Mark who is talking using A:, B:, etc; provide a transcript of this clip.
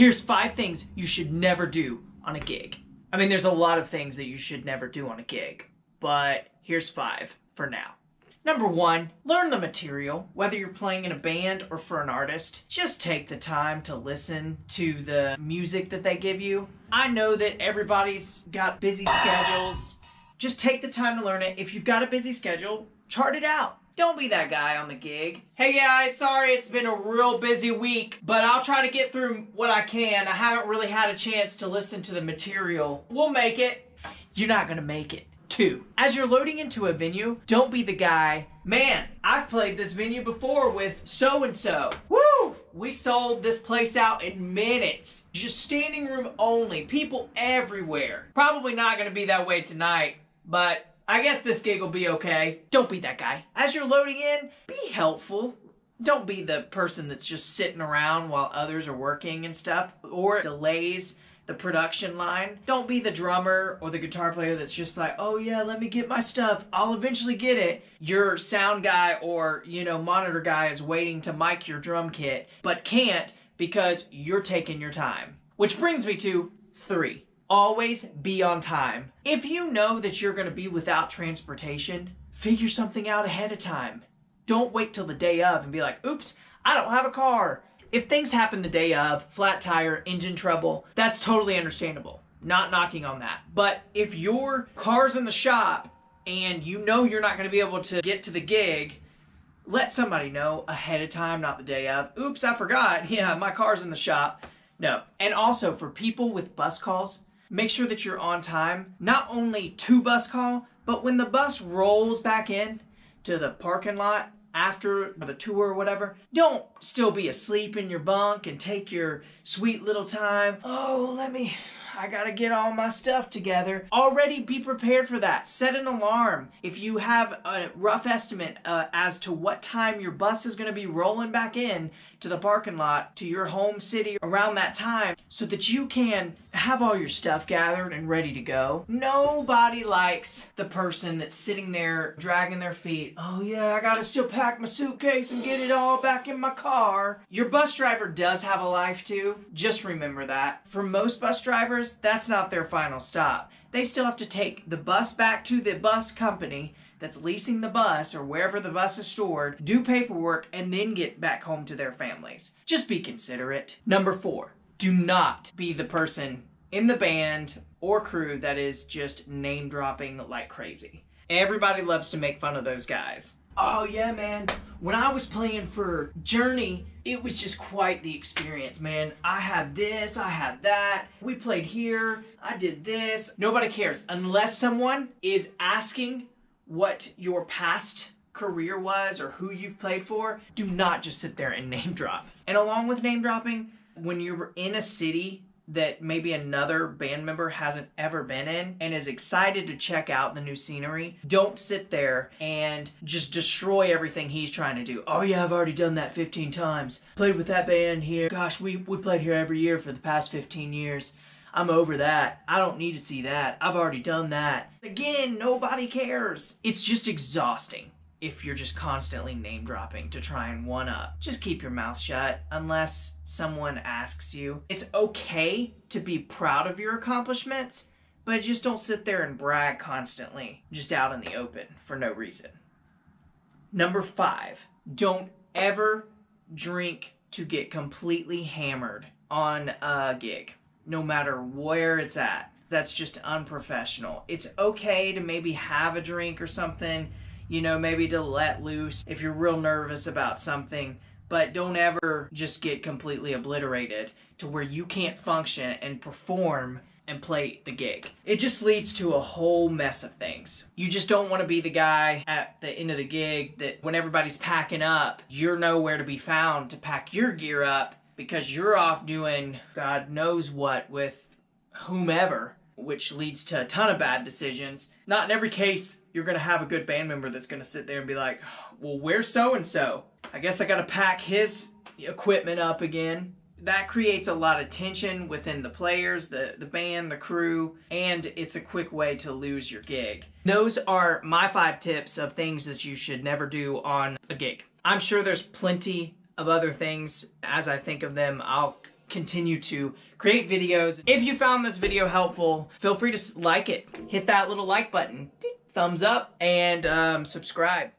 A: Here's 5 things you should never do on a gig. I mean, there's a lot of things that you should never do on a gig, but here's 5 for now. Number 1, learn the material. Whether you're playing in a band or for an artist, just take the time to listen to the music that they give you. I know that everybody's got busy schedules. Just take the time to learn it. If you've got a busy schedule, chart it out. Don't be that guy on the gig. Hey guys, sorry it's been a real busy week, but I'll try to get through what I can. I haven't really had a chance to listen to the material. We'll make it. You're not gonna make it. 2, as you're loading into a venue, don't be the guy, man, I've played this venue before with so-and-so. Woo! We sold this place out in minutes. Just standing room only, people everywhere. Probably not gonna be that way tonight, but I guess this gig will be okay. Don't be that guy. As you're loading in, be helpful. Don't be the person that's just sitting around while others are working and stuff, or delays the production line. Don't be the drummer or the guitar player that's just like, oh yeah, let me get my stuff. I'll eventually get it. Your sound guy or, monitor guy is waiting to mic your drum kit, but can't because you're taking your time. Which brings me to 3. Always be on time. If you know that you're going to be without transportation, figure something out ahead of time. Don't wait till the day of and be like, oops, I don't have a car. If things happen the day of, flat tire, engine trouble, that's totally understandable. Not knocking on that. But if your car's in the shop and you know you're not going to be able to get to the gig, let somebody know ahead of time, not the day of. Oops, I forgot. Yeah, my car's in the shop. No. And also for people with bus calls, make sure that you're on time, not only to bus call, but when the bus rolls back in to the parking lot after the tour or whatever, don't still be asleep in your bunk and take your sweet little time. Oh, I gotta get all my stuff together. Already be prepared for that. Set an alarm. If you have a rough estimate as to what time your bus is gonna be rolling back in to the parking lot, to your home city around that time, so that you can have all your stuff gathered and ready to go. Nobody likes the person that's sitting there dragging their feet. Oh yeah, I gotta still pack my suitcase and get it all back in my car. Your bus driver does have a life too. Just remember that. For most bus drivers, that's not their final stop. They still have to take the bus back to the bus company that's leasing the bus or wherever the bus is stored, do paperwork, and then get back home to their families. Just be considerate. Number 4, do not be the person in the band or crew that is just name dropping like crazy. Everybody loves to make fun of those guys. Oh yeah, man, when I was playing for Journey, it was just quite the experience, man. I had this, I had that. We played here, I did this. Nobody cares unless someone is asking what your past career was or who you've played for. Do not just sit there and name drop. And along with name dropping, when you're in a city that maybe another band member hasn't ever been in and is excited to check out the new scenery, don't sit there and just destroy everything he's trying to do. Oh yeah, I've already done that 15 times. Played with that band here. Gosh, we played here every year for the past 15 years. I'm over that. I don't need to see that. I've already done that. Again, nobody cares. It's just exhausting if you're just constantly name dropping to try and one up. Just keep your mouth shut unless someone asks you. It's okay to be proud of your accomplishments, but just don't sit there and brag constantly, just out in the open for no reason. Number 5, don't ever drink to get completely hammered on a gig, no matter where it's at. That's just unprofessional. It's okay to maybe have a drink or something, maybe to let loose if you're real nervous about something, but don't ever just get completely obliterated to where you can't function and perform and play the gig. It just leads to a whole mess of things. You just don't want to be the guy at the end of the gig that when everybody's packing up, you're nowhere to be found to pack your gear up because you're off doing God knows what with whomever, which leads to a ton of bad decisions. Not in every case you're going to have a good band member that's going to sit there and be like, well, where's so-and-so? I guess I got to pack his equipment up again. That creates a lot of tension within the players, the band, the crew, and it's a quick way to lose your gig. Those are my 5 tips of things that you should never do on a gig. I'm sure there's plenty of other things. As I think of them, I'll continue to create videos. If you found this video helpful, feel free to like it. Hit that little like button, thumbs up, and subscribe.